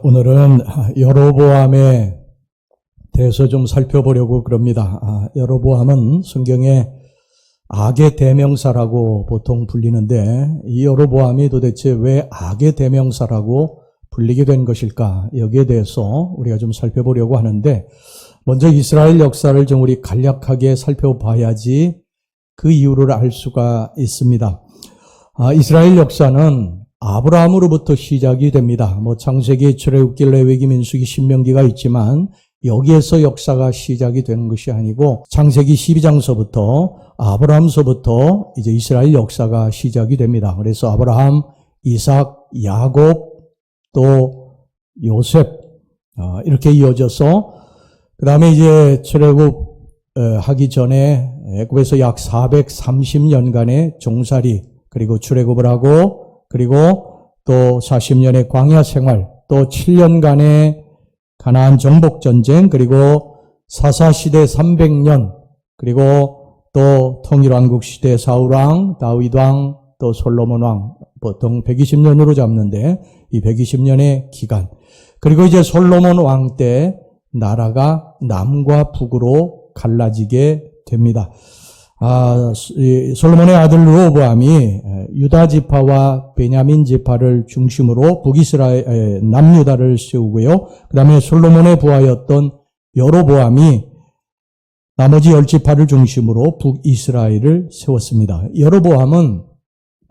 오늘은 여로보암에 대해서 좀 살펴보려고 그럽니다. 여로보암은 성경의 악의 대명사라고 보통 불리는데 이 여로보암이 도대체 왜 악의 대명사라고 불리게 된 것일까? 여기에 대해서 우리가 좀 살펴보려고 하는데 먼저 이스라엘 역사를 좀 우리 간략하게 살펴봐야지 그 이유를 알 수가 있습니다. 이스라엘 역사는 아브라함으로부터 시작이 됩니다. 창세기, 출애굽기, 레위기, 민수기, 신명기가 있지만 여기에서 역사가 시작이 되는 것이 아니고 창세기 12장서부터 아브라함서부터 이제 이스라엘 역사가 시작이 됩니다. 그래서 아브라함, 이삭, 야곱, 또 요셉 이렇게 이어져서 그 다음에 이제 출애굽 하기 전에 애굽에서 약 430년간의 종살이 그리고 출애굽을 하고 그리고 또 40년의 광야 생활, 또 7년간의 가나안 정복전쟁, 그리고 사사시대 300년, 그리고 또 통일왕국 시대 사울왕, 다윗왕, 또 솔로몬왕, 보통 120년으로 잡는데 이 120년의 기간. 그리고 이제 솔로몬 왕 때 나라가 남과 북으로 갈라지게 됩니다. 솔로몬의 아들 르호보암이 유다 지파와 베냐민 지파를 중심으로 북이스라엘, 남유다를 세우고요. 그 다음에 솔로몬의 부하였던 여로보암이 나머지 10지파를 중심으로 북이스라엘을 세웠습니다. 여로보암은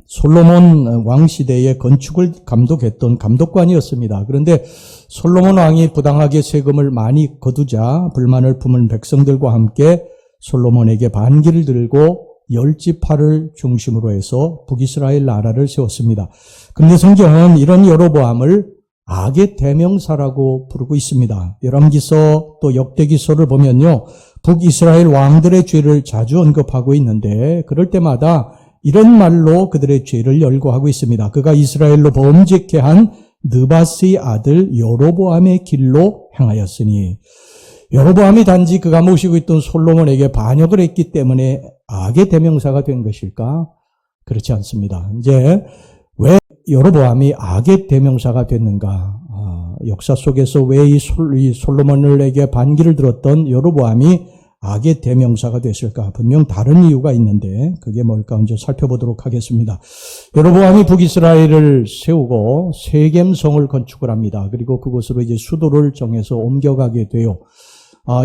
솔로몬 왕 시대의 건축을 감독했던 감독관이었습니다. 그런데 솔로몬 왕이 부당하게 세금을 많이 거두자 불만을 품은 백성들과 함께 솔로몬에게 반기를 들고 10지파를 중심으로 해서 북이스라엘 나라를 세웠습니다. 그런데 성경은 이런 여로보암을 악의 대명사라고 부르고 있습니다. 열왕기서 또 역대기서를 보면요. 북이스라엘 왕들의 죄를 자주 언급하고 있는데 그럴 때마다 이런 말로 그들의 죄를 열거하고 있습니다. 그가 이스라엘로 범죄케 한 느바스의 아들 여로보암의 길로 행하였으니 여로보암이 단지 그가 모시고 있던 솔로몬에게 반역을 했기 때문에 악의 대명사가 된 것일까? 그렇지 않습니다. 이제 왜 여로보암이 악의 대명사가 됐는가? 역사 속에서 왜 이 솔로몬에게 반기를 들었던 여로보암이 악의 대명사가 됐을까? 분명 다른 이유가 있는데 그게 뭘까 먼저 살펴보도록 하겠습니다. 여로보암이 북이스라엘을 세우고 세겜성을 건축을 합니다. 그리고 그곳으로 이제 수도를 정해서 옮겨가게 돼요.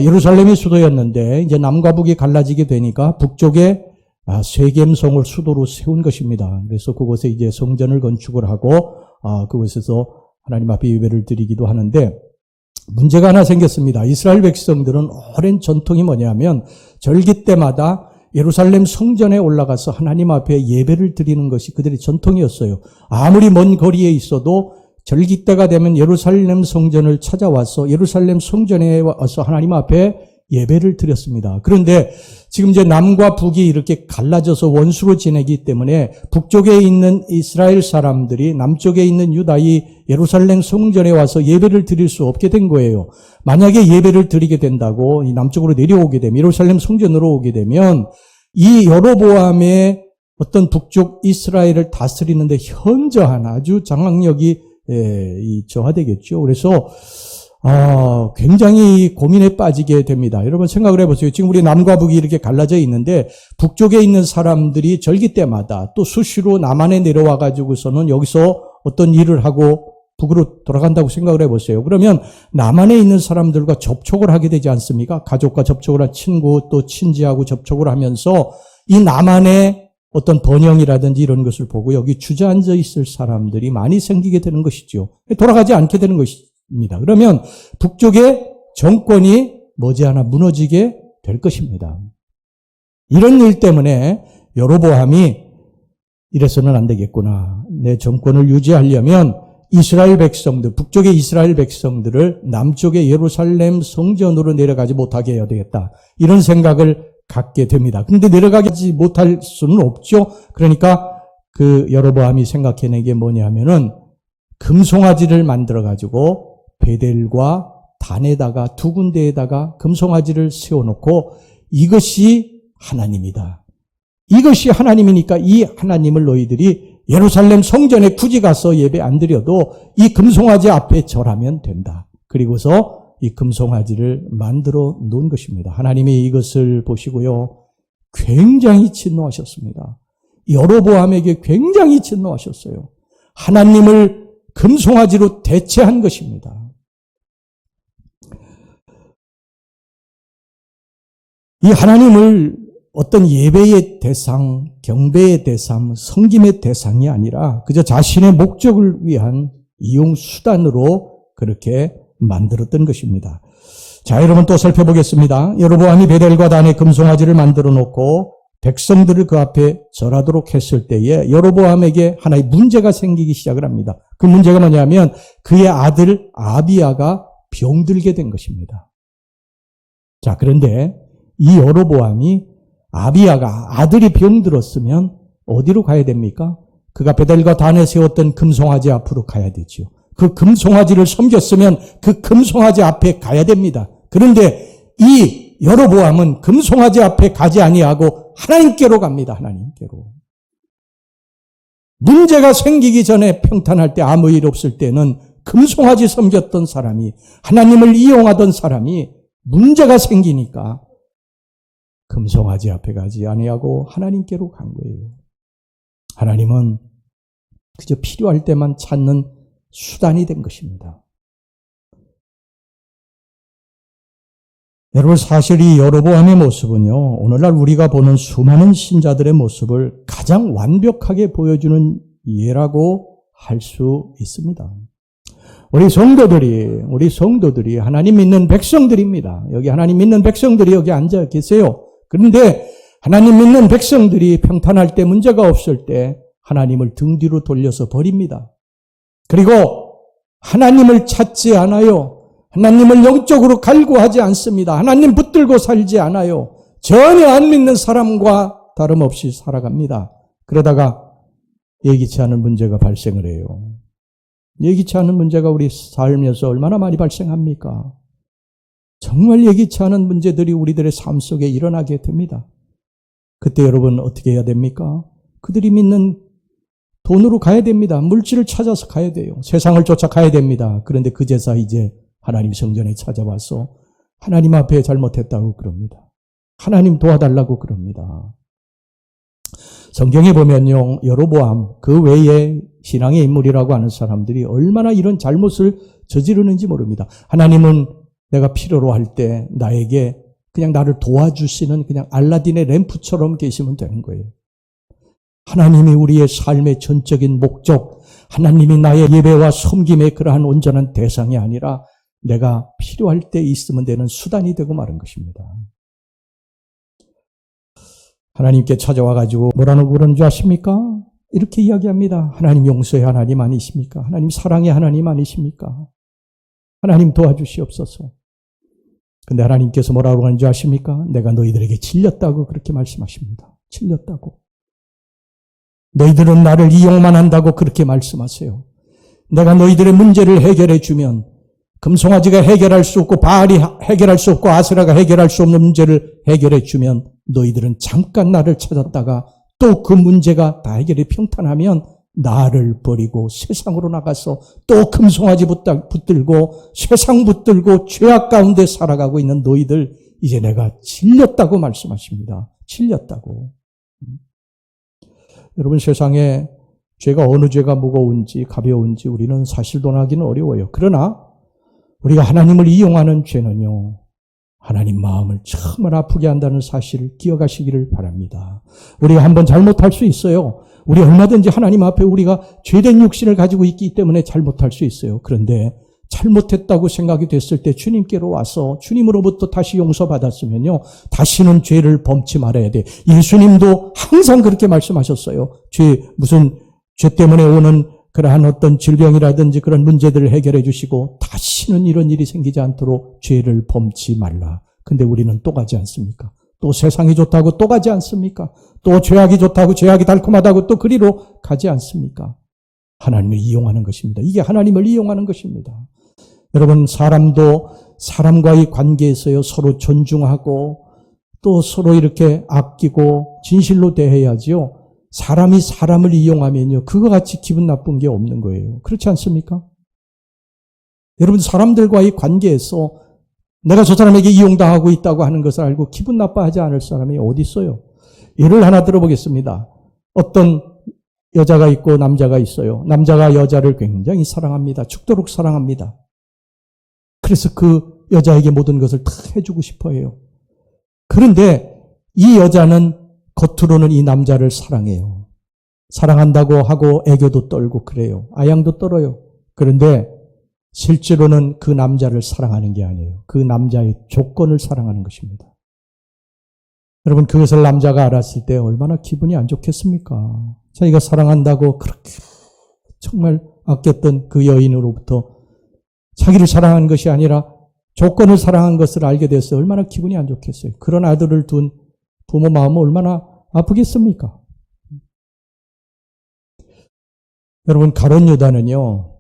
예루살렘이 수도였는데 이제 남과 북이 갈라지게 되니까 북쪽에 세겜성을 수도로 세운 것입니다. 그래서 그곳에 이제 성전을 건축을 하고 그곳에서 하나님 앞에 예배를 드리기도 하는데 문제가 하나 생겼습니다. 이스라엘 백성들은 오랜 전통이 뭐냐면 절기 때마다 예루살렘 성전에 올라가서 하나님 앞에 예배를 드리는 것이 그들의 전통이었어요. 아무리 먼 거리에 있어도 절기 때가 되면 예루살렘 성전을 찾아와서 예루살렘 성전에 와서 하나님 앞에 예배를 드렸습니다. 그런데 지금 이제 남과 북이 이렇게 갈라져서 원수로 지내기 때문에 북쪽에 있는 이스라엘 사람들이 남쪽에 있는 유다의 예루살렘 성전에 와서 예배를 드릴 수 없게 된 거예요. 만약에 예배를 드리게 된다고 이 남쪽으로 내려오게 되면 예루살렘 성전으로 오게 되면 이 여로보암의 어떤 북쪽 이스라엘을 다스리는데 현저한 아주 장악력이 저하되겠죠. 그래서 굉장히 고민에 빠지게 됩니다. 여러분 생각을 해보세요. 지금 우리 남과 북이 이렇게 갈라져 있는데 북쪽에 있는 사람들이 절기 때마다 또 수시로 남한에 내려와 가지고서는 여기서 어떤 일을 하고 북으로 돌아간다고 생각을 해보세요. 그러면 남한에 있는 사람들과 접촉을 하게 되지 않습니까? 가족과 접촉을 한 친구 또 친지하고 접촉을 하면서 이 남한의 어떤 번영이라든지 이런 것을 보고 여기 주저앉아 있을 사람들이 많이 생기게 되는 것이죠. 돌아가지 않게 되는 것입니다. 그러면 북쪽의 정권이 머지않아 무너지게 될 것입니다. 이런 일 때문에 여로보암이 이래서는 안 되겠구나. 내 정권을 유지하려면 이스라엘 백성들, 북쪽의 이스라엘 백성들을 남쪽의 예루살렘 성전으로 내려가지 못하게 해야 되겠다. 이런 생각을 갖게 됩니다. 그런데 내려가지 못할 수는 없죠. 그러니까 그 여로보암이 생각해낸 게 뭐냐면은 금송아지를 만들어가지고 베델과 단에다가 두 군데에다가 금송아지를 세워놓고 이것이 하나님이다. 이것이 하나님이니까 이 하나님을 너희들이 예루살렘 성전에 굳이 가서 예배 안 드려도 이 금송아지 앞에 절하면 된다. 그리고서 이 금송아지를 만들어 놓은 것입니다. 하나님이 이것을 보시고요, 굉장히 진노하셨습니다. 여로보암에게 굉장히 진노하셨어요. 하나님을 금송아지로 대체한 것입니다. 이 하나님을 어떤 예배의 대상, 경배의 대상, 섬김의 대상이 아니라 그저 자신의 목적을 위한 이용 수단으로 그렇게 만들었던 것입니다. 자, 여러분 또 살펴보겠습니다. 여로보암이 베델과 단에 금송아지를 만들어 놓고 백성들을 그 앞에 절하도록 했을 때에 여로보암에게 하나의 문제가 생기기 시작을 합니다. 그 문제가 뭐냐면 그의 아들 아비야가 병들게 된 것입니다. 자, 그런데 이 여로보암이 아비야가 아들이 병들었으면 어디로 가야 됩니까? 그가 베델과 단에 세웠던 금송아지 앞으로 가야 되죠. 그 금송아지를 섬겼으면 그 금송아지 앞에 가야 됩니다. 그런데 이 여로보암은 금송아지 앞에 가지 아니하고 하나님께로 갑니다. 하나님께로. 문제가 생기기 전에 평탄할 때 아무 일 없을 때는 금송아지 섬겼던 사람이, 하나님을 이용하던 사람이 문제가 생기니까 금송아지 앞에 가지 아니하고 하나님께로 간 거예요. 하나님은 그저 필요할 때만 찾는 수단이 된 것입니다. 여러분, 사실 이 여로보암의 모습은요, 오늘날 우리가 보는 수많은 신자들의 모습을 가장 완벽하게 보여주는 예라고 할 수 있습니다. 우리 성도들이 하나님 믿는 백성들입니다. 여기 하나님 믿는 백성들이 여기 앉아 계세요. 그런데 하나님 믿는 백성들이 평탄할 때, 문제가 없을 때 하나님을 등 뒤로 돌려서 버립니다. 그리고 하나님을 찾지 않아요. 하나님을 영적으로 갈구하지 않습니다. 하나님 붙들고 살지 않아요. 전혀 안 믿는 사람과 다름없이 살아갑니다. 그러다가 예기치 않은 문제가 발생을 해요. 예기치 않은 문제가 우리 삶에서 얼마나 많이 발생합니까? 정말 예기치 않은 문제들이 우리들의 삶 속에 일어나게 됩니다. 그때 여러분 어떻게 해야 됩니까? 그들이 믿는 돈으로 가야 됩니다. 물질을 찾아서 가야 돼요. 세상을 쫓아 가야 됩니다. 그런데 그제서 이제 하나님 성전에 찾아와서 하나님 앞에 잘못했다고 그럽니다. 하나님 도와달라고 그럽니다. 성경에 보면요, 여로보암 그 외에 신앙의 인물이라고 하는 사람들이 얼마나 이런 잘못을 저지르는지 모릅니다. 하나님은 내가 필요로 할 때 나에게 그냥 나를 도와주시는 그냥 알라딘의 램프처럼 계시면 되는 거예요. 하나님이 우리의 삶의 전적인 목적, 하나님이 나의 예배와 섬김의 그러한 온전한 대상이 아니라 내가 필요할 때 있으면 되는 수단이 되고 마는 것입니다. 하나님께 찾아와가지고 뭐라고 그러는 줄 아십니까? 이렇게 이야기합니다. 하나님 용서의 하나님 아니십니까? 하나님 사랑의 하나님 아니십니까? 하나님 도와주시옵소서. 근데 하나님께서 뭐라고 하는 줄 아십니까? 내가 너희들에게 질렸다고 그렇게 말씀하십니다. 질렸다고. 너희들은 나를 이용만 한다고 그렇게 말씀하세요. 내가 너희들의 문제를 해결해 주면 금송아지가 해결할 수 없고 바알이 해결할 수 없고 아세라가 해결할 수 없는 문제를 해결해 주면 너희들은 잠깐 나를 찾았다가 또 그 문제가 다 해결이 평탄하면 나를 버리고 세상으로 나가서 또 금송아지 붙들고 세상 붙들고 죄악 가운데 살아가고 있는 너희들 이제 내가 질렸다고 말씀하십니다. 질렸다고. 여러분, 세상에 죄가 어느 죄가 무거운지 가벼운지 우리는 사실 논하기는 어려워요. 그러나 우리가 하나님을 이용하는 죄는요, 하나님 마음을 정말 아프게 한다는 사실을 기억하시기를 바랍니다. 우리가 한번 잘못할 수 있어요. 우리 얼마든지 하나님 앞에 우리가 죄된 육신을 가지고 있기 때문에 잘못할 수 있어요. 그런데 잘못했다고 생각이 됐을 때 주님께로 와서 주님으로부터 다시 용서받았으면요, 다시는 죄를 범치 말아야 돼. 예수님도 항상 그렇게 말씀하셨어요. 무슨 죄 때문에 오는 그러한 어떤 질병이라든지 그런 문제들을 해결해 주시고 다시는 이런 일이 생기지 않도록 죄를 범치 말라. 근데 우리는 또 가지 않습니까? 또 세상이 좋다고 또 가지 않습니까? 또 죄악이 좋다고 죄악이 달콤하다고 또 그리로 가지 않습니까? 하나님을 이용하는 것입니다. 이게 하나님을 이용하는 것입니다. 여러분, 사람도 사람과의 관계에서요, 서로 존중하고 또 서로 이렇게 아끼고 진실로 대해야지요. 사람이 사람을 이용하면요, 그거 같이 기분 나쁜 게 없는 거예요. 그렇지 않습니까? 여러분, 사람들과의 관계에서 내가 저 사람에게 이용당하고 있다고 하는 것을 알고 기분 나빠하지 않을 사람이 어디 있어요? 예를 하나 들어보겠습니다. 어떤 여자가 있고 남자가 있어요. 남자가 여자를 굉장히 사랑합니다. 죽도록 사랑합니다. 그래서 그 여자에게 모든 것을 다 해주고 싶어 해요. 그런데 이 여자는 겉으로는 이 남자를 사랑해요. 사랑한다고 하고 애교도 떨고 그래요. 아양도 떨어요. 그런데 실제로는 그 남자를 사랑하는 게 아니에요. 그 남자의 조건을 사랑하는 것입니다. 여러분, 그것을 남자가 알았을 때 얼마나 기분이 안 좋겠습니까? 자기가 사랑한다고 그렇게 정말 아꼈던 그 여인으로부터 자기를 사랑한 것이 아니라 조건을 사랑한 것을 알게 돼서 얼마나 기분이 안 좋겠어요. 그런 아들을 둔 부모 마음은 얼마나 아프겠습니까? 여러분, 가룟 유다는요,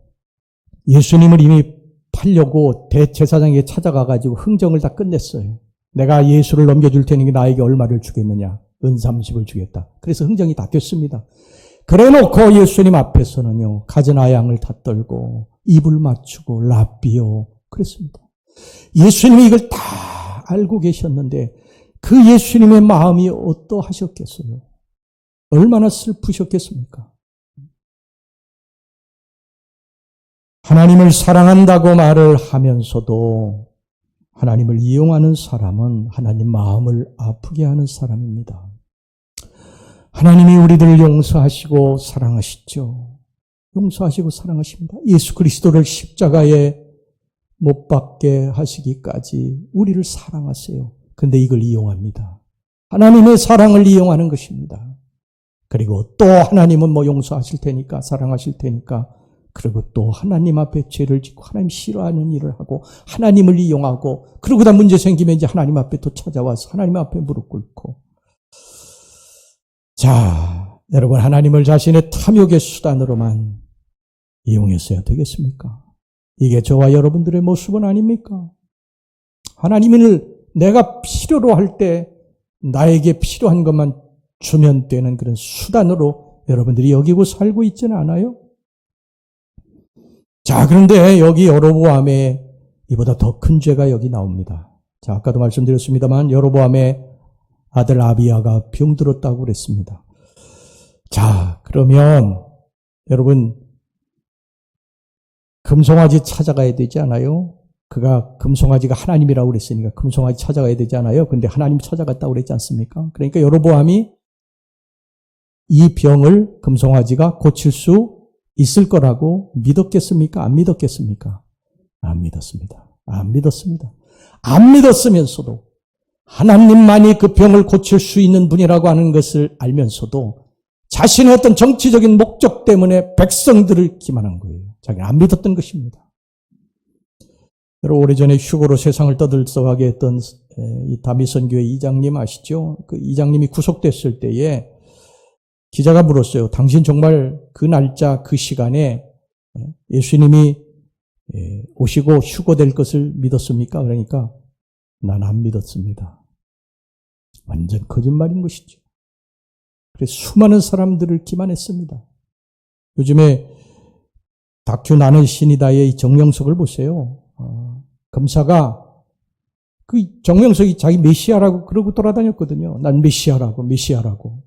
예수님을 이미 팔려고 대제사장에게 찾아가가지고 흥정을 다 끝냈어요. 내가 예수를 넘겨줄 테니 나에게 얼마를 주겠느냐? 은 30을 주겠다. 그래서 흥정이 다 됐습니다. 그래놓고 예수님 앞에서는요, 가진 아양을 다 떨고 입을 맞추고 랍비요 그랬습니다. 예수님이 이걸 다 알고 계셨는데 그 예수님의 마음이 어떠하셨겠어요? 얼마나 슬프셨겠습니까? 하나님을 사랑한다고 말을 하면서도 하나님을 이용하는 사람은 하나님 마음을 아프게 하는 사람입니다. 하나님이 우리들을 용서하시고 사랑하시죠. 용서하시고 사랑하십니다. 예수 그리스도를 십자가에 못 박게 하시기까지 우리를 사랑하세요. 근데 이걸 이용합니다. 하나님의 사랑을 이용하는 것입니다. 그리고 또 하나님은 용서하실 테니까, 사랑하실 테니까, 그리고 또 하나님 앞에 죄를 짓고 하나님 싫어하는 일을 하고 하나님을 이용하고, 그러고 다 문제 생기면 이제 하나님 앞에 또 찾아와서 하나님 앞에 무릎 꿇고. 자, 여러분, 하나님을 자신의 탐욕의 수단으로만 이용했어야 되겠습니까? 이게 저와 여러분들의 모습은 아닙니까? 하나님을 내가 필요로 할 때 나에게 필요한 것만 주면 되는 그런 수단으로 여러분들이 여기고 살고 있지는 않아요? 자, 그런데 여기 여로보암의 이보다 더 큰 죄가 여기 나옵니다. 자, 아까도 말씀드렸습니다만 여로보암의 아들 아비야가 병들었다고 그랬습니다. 자, 그러면 여러분, 금송아지 찾아가야 되지 않아요? 그가 금송아지가 하나님이라고 그랬으니까 금송아지 찾아가야 되지 않아요? 근데 하나님 찾아갔다고 그랬지 않습니까? 그러니까 여로보암이 이 병을 금송아지가 고칠 수 있을 거라고 믿었겠습니까? 안 믿었겠습니까? 안 믿었습니다. 안 믿었습니다. 안 믿었으면서도 하나님만이 그 병을 고칠 수 있는 분이라고 하는 것을 알면서도 자신의 어떤 정치적인 목적 때문에 백성들을 기만한 거예요. 자기는 안 믿었던 것입니다. 여러분, 오래전에 휴거로 세상을 떠들썩하게 했던 이 다미선교회 이장님 아시죠? 그 이장님이 구속됐을 때에 기자가 물었어요. 당신 정말 그 날짜 그 시간에 예수님이 오시고 휴거될 것을 믿었습니까? 그러니까 난 안 믿었습니다. 완전 거짓말인 것이죠. 그래서 수많은 사람들을 기만했습니다. 요즘에 다큐 나는 신이다의 정명석을 보세요. 검사가 그 정명석이 자기 메시아라고 그러고 돌아다녔거든요. 난 메시아라고.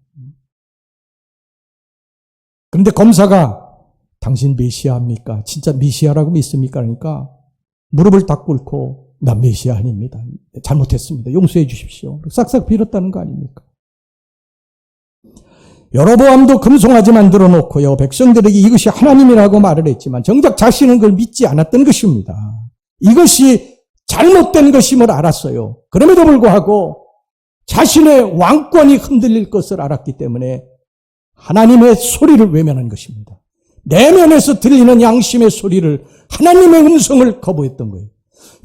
그런데 검사가 당신 메시아입니까? 진짜 메시아라고 믿습니까? 그러니까 무릎을 딱 꿇고 난 메시아 아닙니다. 잘못했습니다. 용서해 주십시오. 싹싹 빌었다는 거 아닙니까? 여로보암도 금송아지 만들어 놓고요. 백성들에게 이것이 하나님이라고 말을 했지만 정작 자신은 그걸 믿지 않았던 것입니다. 이것이 잘못된 것임을 알았어요. 그럼에도 불구하고 자신의 왕권이 흔들릴 것을 알았기 때문에 하나님의 소리를 외면한 것입니다. 내면에서 들리는 양심의 소리를, 하나님의 음성을 거부했던 거예요.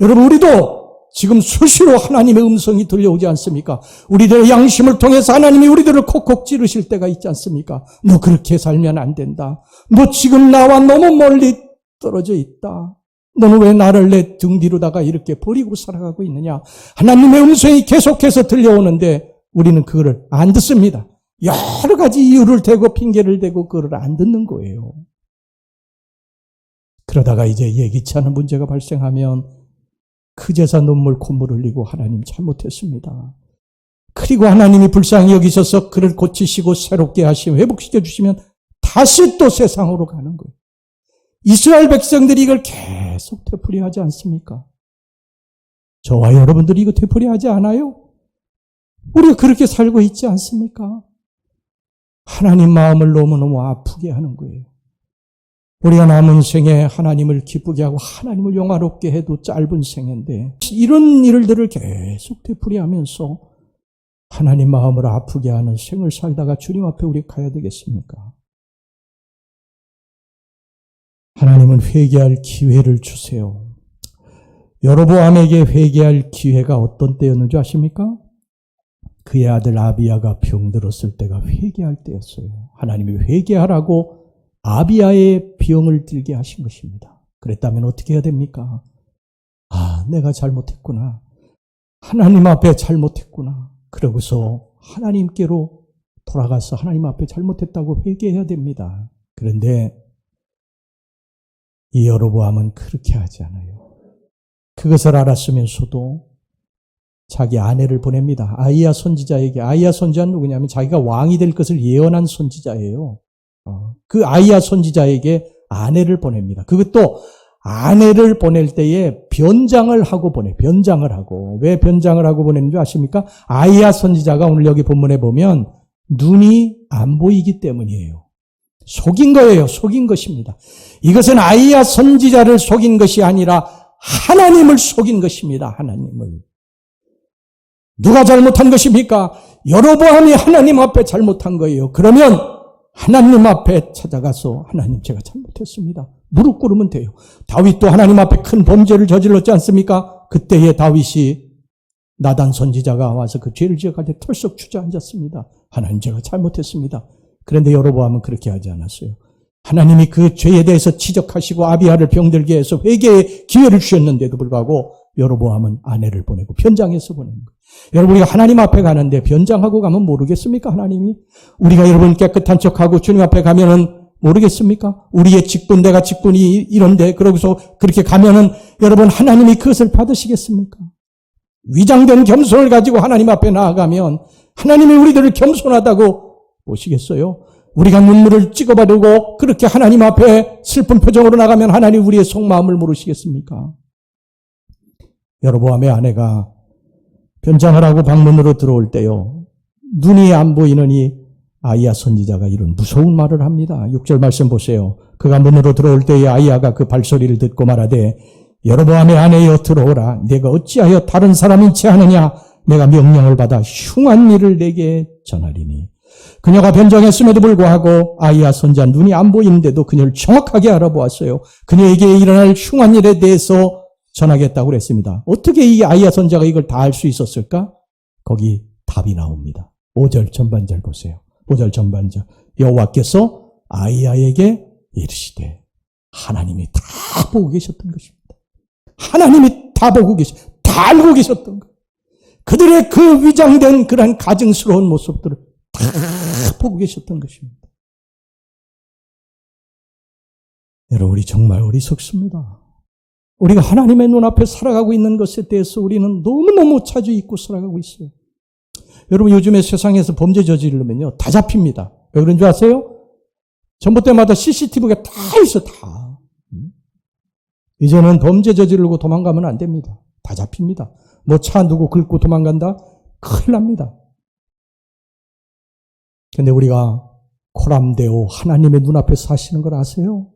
여러분, 우리도 지금 수시로 하나님의 음성이 들려오지 않습니까? 우리들의 양심을 통해서 하나님이 우리들을 콕콕 찌르실 때가 있지 않습니까? 너 그렇게 살면 안 된다. 너 지금 나와 너무 멀리 떨어져 있다. 너는 왜 나를 내 등 뒤로다가 이렇게 버리고 살아가고 있느냐? 하나님의 음성이 계속해서 들려오는데 우리는 그거를 안 듣습니다. 여러 가지 이유를 대고 핑계를 대고 그걸 안 듣는 거예요. 그러다가 이제 예기치 않은 문제가 발생하면 그제서 눈물 콧물 흘리고 하나님 잘못했습니다. 그리고 하나님이 불쌍히 여기셔서 그를 고치시고 새롭게 하시고 회복시켜 주시면 다시 또 세상으로 가는 거예요. 이스라엘 백성들이 이걸 계속 되풀이하지 않습니까? 저와 여러분들이 이거 되풀이하지 않아요? 우리가 그렇게 살고 있지 않습니까? 하나님 마음을 너무너무 아프게 하는 거예요. 우리가 남은 생에 하나님을 기쁘게 하고 하나님을 영화롭게 해도 짧은 생인데 이런 일들을 계속 되풀이하면서 하나님 마음을 아프게 하는 생을 살다가 주님 앞에 우리 가야 되겠습니까? 하나님은 회개할 기회를 주세요. 여로보암에게 회개할 기회가 어떤 때였는지 아십니까? 그의 아들 아비야가 병들었을 때가 회개할 때였어요. 하나님이 회개하라고 아비야의 병을 들게 하신 것입니다. 그랬다면 어떻게 해야 됩니까? 내가 잘못했구나. 하나님 앞에 잘못했구나. 그러고서 하나님께로 돌아가서 하나님 앞에 잘못했다고 회개해야 됩니다. 그런데 이 여로보암은 그렇게 하지 않아요. 그것을 알았으면서도 자기 아내를 보냅니다. 아히야 선지자에게. 아히야 선지자는 누구냐면 자기가 왕이 될 것을 예언한 선지자예요. 그 아히야 선지자에게 아내를 보냅니다. 그것도 아내를 보낼 때에 변장을 하고 변장을 하고. 왜 변장을 하고 보내는지 아십니까? 아히야 선지자가 오늘 여기 본문에 보면 눈이 안 보이기 때문이에요. 속인 거예요. 속인 것입니다. 이것은 아히야 선지자를 속인 것이 아니라 하나님을 속인 것입니다. 하나님을. 누가 잘못한 것입니까? 여로보암이 하나님 앞에 잘못한 거예요. 그러면 하나님 앞에 찾아가서 하나님 제가 잘못했습니다. 무릎 꿇으면 돼요. 다윗도 하나님 앞에 큰 범죄를 저질렀지 않습니까? 그때에 다윗이 나단 선지자가 와서 그 죄를 지적할 때 털썩 주저앉았습니다. 하나님 제가 잘못했습니다. 그런데 여로보암은 그렇게 하지 않았어요. 하나님이 그 죄에 대해서 지적하시고 아비야를 병들게 해서 회개의 기회를 주셨는데도 불구하고 여로보암은 아내를 보내고 변장해서 보내는 거예요. 여러분 우리가 하나님 앞에 가는데 변장하고 가면 모르겠습니까? 하나님이 우리가 여러분 깨끗한 척하고 주님 앞에 가면은 모르겠습니까? 우리의 직분 내가 직분이 이런데 그러고서 그렇게 가면은 여러분 하나님이 그것을 받으시겠습니까? 위장된 겸손을 가지고 하나님 앞에 나아가면 하나님이 우리들을 겸손하다고 보시겠어요? 우리가 눈물을 찍어바르고 그렇게 하나님 앞에 슬픈 표정으로 나가면 하나님 우리의 속마음을 모르시겠습니까? 여로보암의 아내가 변장을 하고 방문으로 들어올 때요. 눈이 안 보이느니 아히야 선지자가 이런 무서운 말을 합니다. 6절 말씀 보세요. 그가 문으로 들어올 때에 아히야가 그 발소리를 듣고 말하되 여로보암의 아내여 들어오라. 내가 어찌하여 다른 사람인 채 하느냐. 내가 명령을 받아 흉한 일을 내게 전하리니. 그녀가 변장했음에도 불구하고 아히야 선지자 눈이 안 보이는데도 그녀를 정확하게 알아보았어요. 그녀에게 일어날 흉한 일에 대해서 전하겠다고 그랬습니다. 어떻게 이 아히야 선지자가 이걸 다 알 수 있었을까? 거기 답이 나옵니다. 5절 전반절 보세요. 5절 전반절. 여호와께서 아히야에게 이르시되 하나님이 다 보고 계셨던 것입니다. 하나님이 다 보고 다 알고 계셨던 것. 그들의 그 위장된 그러한 가증스러운 모습들을 다 보고 계셨던 것입니다. 여러분 우리 정말 어리석습니다. 우리가 하나님의 눈앞에 살아가고 있는 것에 대해서 우리는 너무너무 차주 잊고 살아가고 있어요. 여러분 요즘에 세상에서 범죄 저지르면요 다 잡힙니다. 왜 그런 줄 아세요? 전봇대마다 CCTV가 다 있어 다. 이제는 범죄 저지르고 도망가면 안 됩니다. 다 잡힙니다. 뭐 차 누구 긁고 도망간다? 큰일 납니다. 근데 우리가 코람데오 하나님의 눈앞에 사시는 걸 아세요?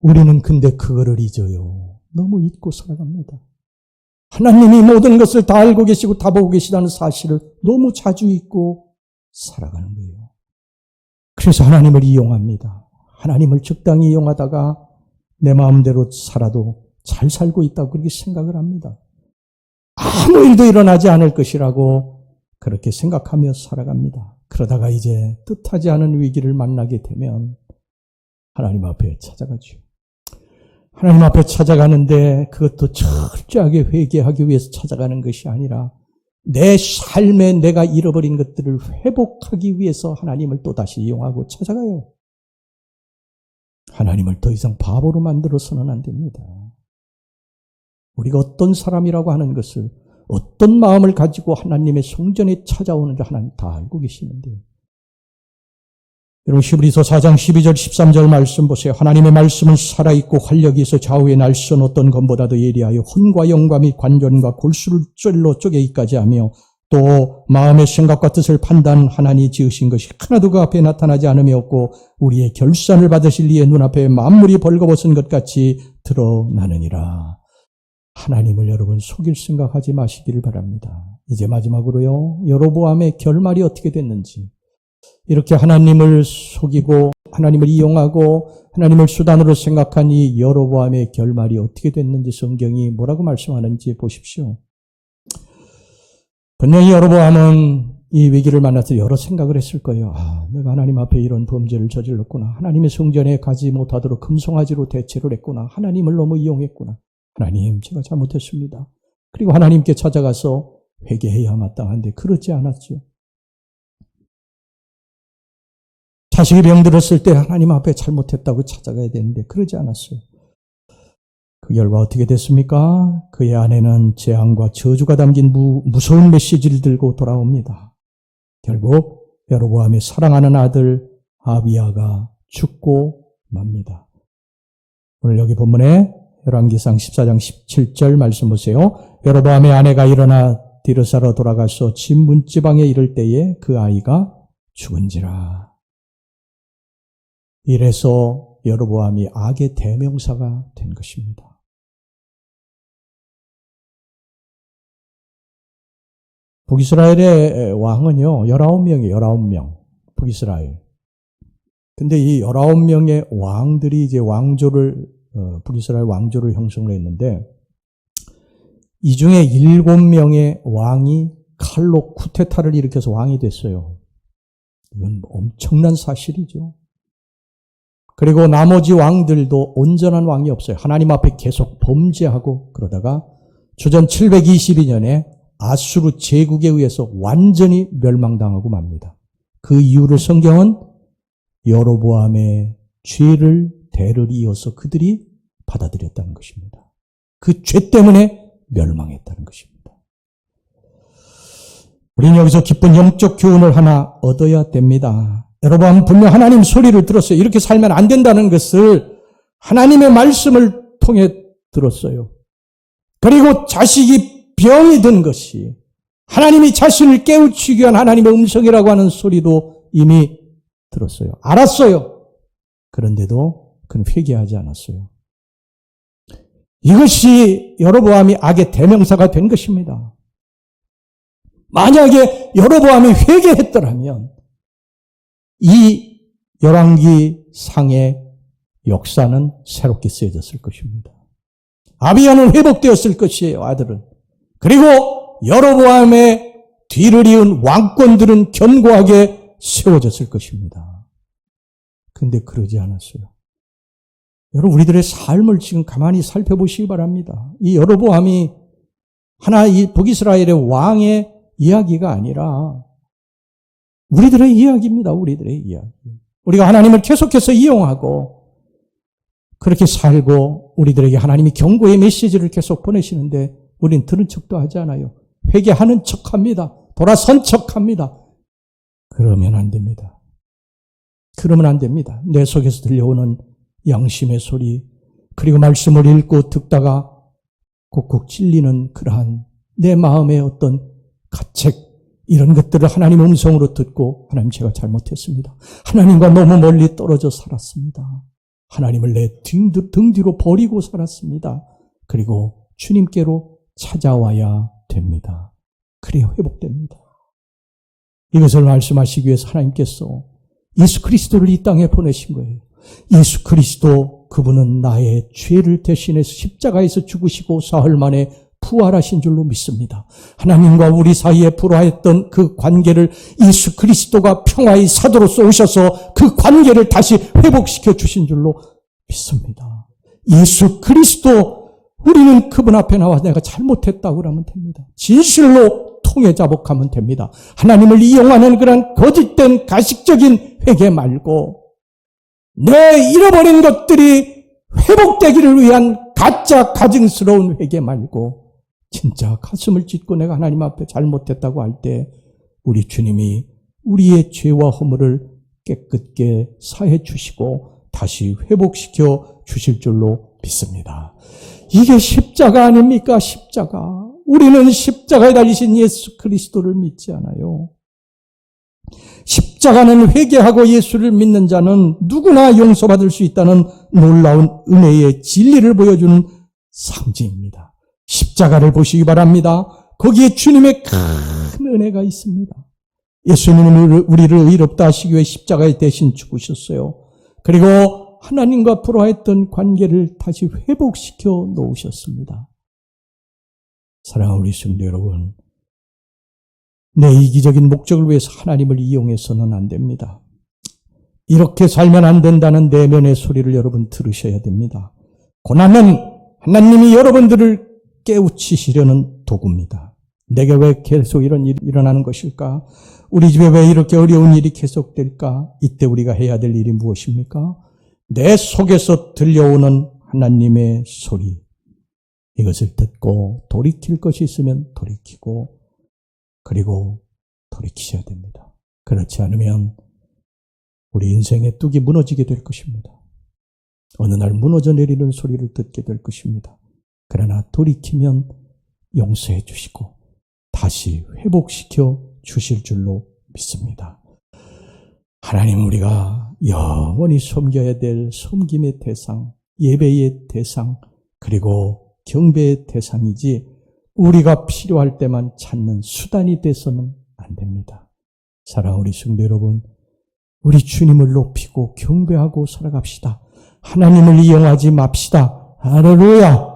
우리는 근데 그거를 잊어요. 너무 잊고 살아갑니다. 하나님이 모든 것을 다 알고 계시고 다 보고 계시다는 사실을 너무 자주 잊고 살아가는 거예요. 그래서 하나님을 이용합니다. 하나님을 적당히 이용하다가 내 마음대로 살아도 잘 살고 있다고 그렇게 생각을 합니다. 아무 일도 일어나지 않을 것이라고 그렇게 생각하며 살아갑니다. 그러다가 이제 뜻하지 않은 위기를 만나게 되면 하나님 앞에 찾아가죠. 하나님 앞에 찾아가는데 그것도 철저하게 회개하기 위해서 찾아가는 것이 아니라 내 삶에 내가 잃어버린 것들을 회복하기 위해서 하나님을 또다시 이용하고 찾아가요. 하나님을 더 이상 바보로 만들어서는 안 됩니다. 우리가 어떤 사람이라고 하는 것을, 어떤 마음을 가지고 하나님의 성전에 찾아오는지 하나님 다 알고 계시는데, 여러분 히브리서 4장 12절 13절 말씀 보세요. 하나님의 말씀은 살아있고 활력이 있어 좌우의 날선 어떤 검보다도 예리하여 혼과 영과 및 관절과 골수를 찔러 쪼개기까지 하며 또 마음의 생각과 뜻을 판단하나니 지으신 것이 하나도 그 앞에 나타나지 않음이 없고 우리의 결산을 받으실 이의 눈앞에 만물이 벌거벗은 것 같이 드러나느니라. 하나님을 여러분 속일 생각하지 마시기를 바랍니다. 이제 마지막으로요. 여로보암의 결말이 어떻게 됐는지, 이렇게 하나님을 속이고 하나님을 이용하고 하나님을 수단으로 생각한 이 여로보암의 결말이 어떻게 됐는지 성경이 뭐라고 말씀하는지 보십시오. 분명히 여로보암은 이 위기를 만나서 여러 생각을 했을 거예요. 내가 하나님 앞에 이런 범죄를 저질렀구나. 하나님의 성전에 가지 못하도록 금송아지로 대체를 했구나. 하나님을 너무 이용했구나. 하나님, 제가 잘못했습니다. 그리고 하나님께 찾아가서 회개해야 마땅한데 그렇지 않았죠. 자식이 병들었을 때 하나님 앞에 잘못했다고 찾아가야 되는데 그러지 않았어요. 그 결과 어떻게 됐습니까? 그의 아내는 재앙과 저주가 담긴 무서운 메시지를 들고 돌아옵니다. 결국 여로보암의 사랑하는 아들 아비야가 죽고 맙니다. 오늘 여기 본문에 열왕기상 14장 17절 말씀 보세요. 여로보암의 아내가 일어나 디르사로 돌아가서 집 문지방에 이를 때에 그 아이가 죽은지라. 이래서 여로보암이 악의 대명사가 된 것입니다. 북이스라엘의 왕은요, 19명이에요, 19명. 북이스라엘. 근데 이 19명의 왕들이 이제 북이스라엘 왕조를 형성을 했는데, 이 중에 7명의 왕이 칼로 쿠데타를 일으켜서 왕이 됐어요. 이건 엄청난 사실이죠. 그리고 나머지 왕들도 온전한 왕이 없어요. 하나님 앞에 계속 범죄하고 그러다가 주전 722년에 아수르 제국에 의해서 완전히 멸망당하고 맙니다. 그 이유를 성경은 여로보암의 죄를 대를 이어서 그들이 받아들였다는 것입니다. 그 죄 때문에 멸망했다는 것입니다. 우리는 여기서 기쁜 영적 교훈을 하나 얻어야 됩니다. 여러분, 분명 하나님 소리를 들었어요. 이렇게 살면 안 된다는 것을 하나님의 말씀을 통해 들었어요. 그리고 자식이 병이 든 것이 하나님이 자신을 깨우치기 위한 하나님의 음성이라고 하는 소리도 이미 들었어요. 알았어요. 그런데도 그는 회개하지 않았어요. 이것이 여로보암이 악의 대명사가 된 것입니다. 만약에 여로보암이 회개했더라면 이 열왕기 상의 역사는 새롭게 쓰여졌을 것입니다. 아비야는 회복되었을 것이에요, 아들은. 그리고 여로보암의 뒤를 이은 왕권들은 견고하게 세워졌을 것입니다. 근데 그러지 않았어요. 여러분, 우리들의 삶을 지금 가만히 살펴보시기 바랍니다. 이 여로보암이 이 북이스라엘의 왕의 이야기가 아니라 우리들의 이야기입니다. 우리들의 이야기. 우리가 하나님을 계속해서 이용하고 그렇게 살고 우리들에게 하나님이 경고의 메시지를 계속 보내시는데 우리는 들은 척도 하지 않아요. 회개하는 척합니다. 돌아선 척합니다. 그러면 안 됩니다. 그러면 안 됩니다. 내 속에서 들려오는 양심의 소리, 그리고 말씀을 읽고 듣다가 콕콕 찔리는 그러한 내 마음의 어떤 가책, 이런 것들을 하나님의 음성으로 듣고 하나님, 제가 잘못했습니다. 하나님과 너무 멀리 떨어져 살았습니다. 하나님을 내 등 뒤로 버리고 살았습니다. 그리고 주님께로 찾아와야 됩니다. 그래야 회복됩니다. 이것을 말씀하시기 위해서 하나님께서 예수 그리스도를 이 땅에 보내신 거예요. 예수 그리스도, 그분은 나의 죄를 대신해서 십자가에서 죽으시고 사흘 만에 부활하신 줄로 믿습니다. 하나님과 우리 사이에 불화했던 그 관계를 예수 그리스도가 평화의 사도로서 오셔서 그 관계를 다시 회복시켜 주신 줄로 믿습니다. 예수 그리스도, 우리는 그분 앞에 나와 내가 잘못했다고 하면 됩니다. 진실로 통해 자복하면 됩니다. 하나님을 이용하는 그런 거짓된 가식적인 회개 말고 내 잃어버린 것들이 회복되기를 위한 가짜 가증스러운 회개 말고 진짜 가슴을 찢고 내가 하나님 앞에 잘못했다고 할 때 우리 주님이 우리의 죄와 허물을 깨끗게 사해 주시고 다시 회복시켜 주실 줄로 믿습니다. 이게 십자가 아닙니까? 십자가. 우리는 십자가에 달리신 예수 그리스도를 믿지 않아요. 십자가는 회개하고 예수를 믿는 자는 누구나 용서받을 수 있다는 놀라운 은혜의 진리를 보여주는 상징입니다. 십자가를 보시기 바랍니다. 거기에 주님의 큰 은혜가 있습니다. 예수님은 우리를 의롭다 하시기 위해 십자가에 대신 죽으셨어요. 그리고 하나님과 앞으로 했던 관계를 다시 회복시켜 놓으셨습니다. 사랑하는 우리 성도 여러분, 내 이기적인 목적을 위해서 하나님을 이용해서는 안 됩니다. 이렇게 살면 안 된다는 내면의 소리를 여러분 들으셔야 됩니다. 고난은 하나님이 여러분들을 깨우치시려는 도구입니다. 내게 왜 계속 이런 일이 일어나는 것일까? 우리 집에 왜 이렇게 어려운 일이 계속될까? 이때 우리가 해야 될 일이 무엇입니까? 내 속에서 들려오는 하나님의 소리, 이것을 듣고 돌이킬 것이 있으면 돌이키고 그리고 돌이키셔야 됩니다. 그렇지 않으면 우리 인생의 뚝이 무너지게 될 것입니다. 어느 날 무너져 내리는 소리를 듣게 될 것입니다. 그러나 돌이키면 용서해 주시고 다시 회복시켜 주실 줄로 믿습니다. 하나님, 우리가 영원히 섬겨야 될 섬김의 대상, 예배의 대상, 그리고 경배의 대상이지 우리가 필요할 때만 찾는 수단이 돼서는 안 됩니다. 사랑하는 우리 성도 여러분, 우리 주님을 높이고 경배하고 살아갑시다. 하나님을 이용하지 맙시다. 할렐루야!